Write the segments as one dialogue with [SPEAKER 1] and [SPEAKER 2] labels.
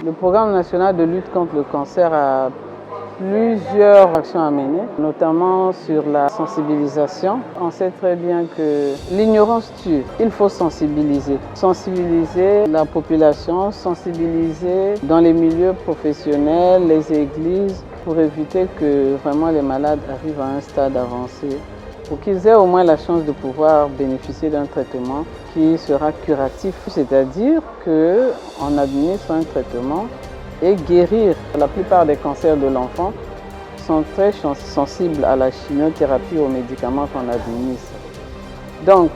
[SPEAKER 1] Le programme national de lutte contre le cancer a plusieurs actions à mener, notamment sur la sensibilisation. On sait très bien que l'ignorance tue. Il faut sensibiliser. Sensibiliser la population, sensibiliser dans les milieux professionnels, les églises, pour éviter que vraiment les malades arrivent à un stade avancé, pour qu'ils aient au moins la chance de pouvoir bénéficier d'un traitement qui sera curatif, c'est-à-dire qu'on administre un traitement et guérir. La plupart des cancers de l'enfant sont très sensibles à la chimiothérapie, aux médicaments qu'on administre. Donc,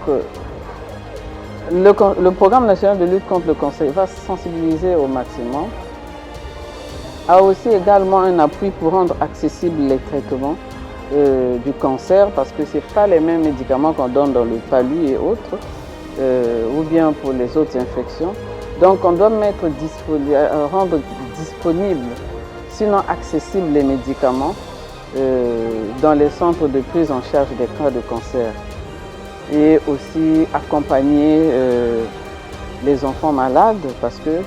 [SPEAKER 1] le programme national de lutte contre le cancer va sensibiliser au maximum, a aussi également un appui pour rendre accessibles les traitements du cancer, parce que ce n'est pas les mêmes médicaments qu'on donne dans le palu et autres, ou bien pour les autres infections. Donc on doit rendre disponibles, sinon accessibles, les médicaments dans les centres de prise en charge des cas de cancer. Et aussi accompagner les enfants malades, parce que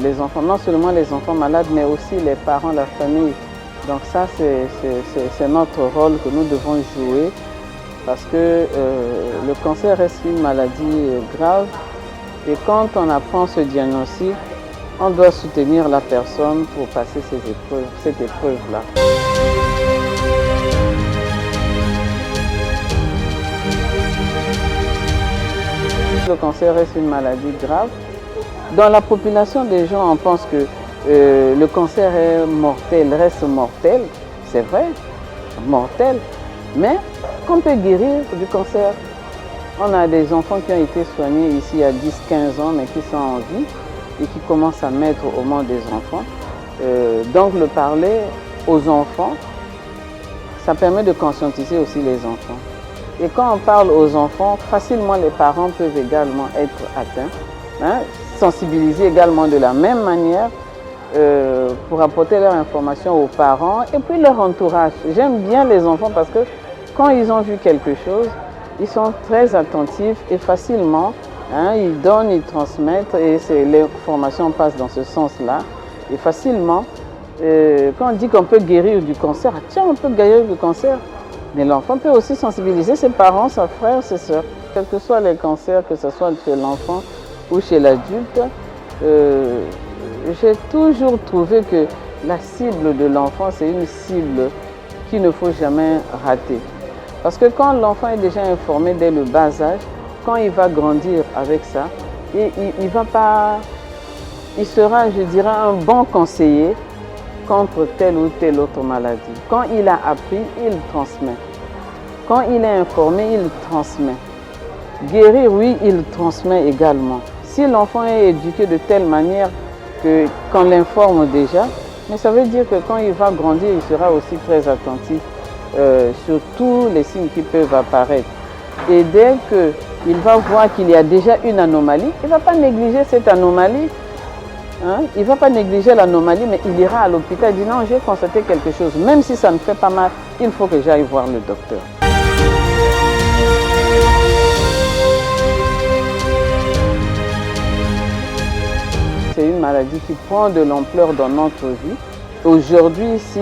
[SPEAKER 1] les enfants, non seulement les enfants malades, mais aussi les parents, la famille. Donc ça, c'est notre rôle que nous devons jouer, parce que le cancer reste une maladie grave. Et quand on apprend ce diagnostic, on doit soutenir la personne pour passer cette épreuve-là. Le cancer reste une maladie grave. Dans la population des gens, on pense que le cancer est mortel, reste mortel. C'est vrai, mortel. Mais qu'on peut guérir du cancer. On a des enfants qui ont été soignés ici il y a 10-15 ans, mais qui sont en vie et qui commencent à mettre au monde des enfants. Donc le parler aux enfants, ça permet de conscientiser aussi les enfants. Et quand on parle aux enfants, facilement les parents peuvent également être atteints, sensibiliser également de la même manière pour apporter leur information aux parents et puis leur entourage. J'aime bien les enfants parce que quand ils ont vu quelque chose, ils sont très attentifs et facilement, ils donnent, ils transmettent et l'information passe dans ce sens-là. Et facilement, quand on dit qu'on peut guérir du cancer, tiens, on peut guérir du cancer. Mais l'enfant peut aussi sensibiliser ses parents, ses frères, ses sœurs. Quels que soient les cancers, que ce soit chez l'enfant ou chez l'adulte, j'ai toujours trouvé que la cible de l'enfant, c'est une cible qu'il ne faut jamais rater. Parce que quand l'enfant est déjà informé dès le bas âge, quand il va grandir avec ça, il sera, je dirais, un bon conseiller contre telle ou telle autre maladie. Quand il a appris, il transmet. Quand il est informé, il transmet. Guérir, oui, il transmet également. Si l'enfant est éduqué de telle manière qu'on l'informe déjà, mais ça veut dire que quand il va grandir, il sera aussi très attentif sur tous les signes qui peuvent apparaître. Et dès qu'il va voir qu'il y a déjà une anomalie, il ne va pas négliger cette anomalie. Il ne va pas négliger l'anomalie, mais il ira à l'hôpital et dit non, j'ai constaté quelque chose. Même si ça ne fait pas mal, il faut que j'aille voir le docteur. C'est une maladie qui prend de l'ampleur dans notre vie. Aujourd'hui, si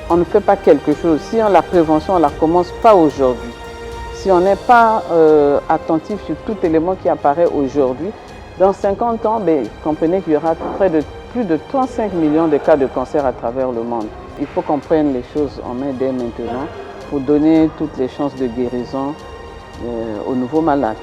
[SPEAKER 1] on ne fait pas quelque chose, si la prévention, on ne la commence pas aujourd'hui, si on n'est pas attentif sur tout élément qui apparaît aujourd'hui, dans 50 ans, comprenez qu'il y aura plus de 35 millions de cas de cancer à travers le monde. Il faut qu'on prenne les choses en main dès maintenant pour donner toutes les chances de guérison aux nouveaux malades.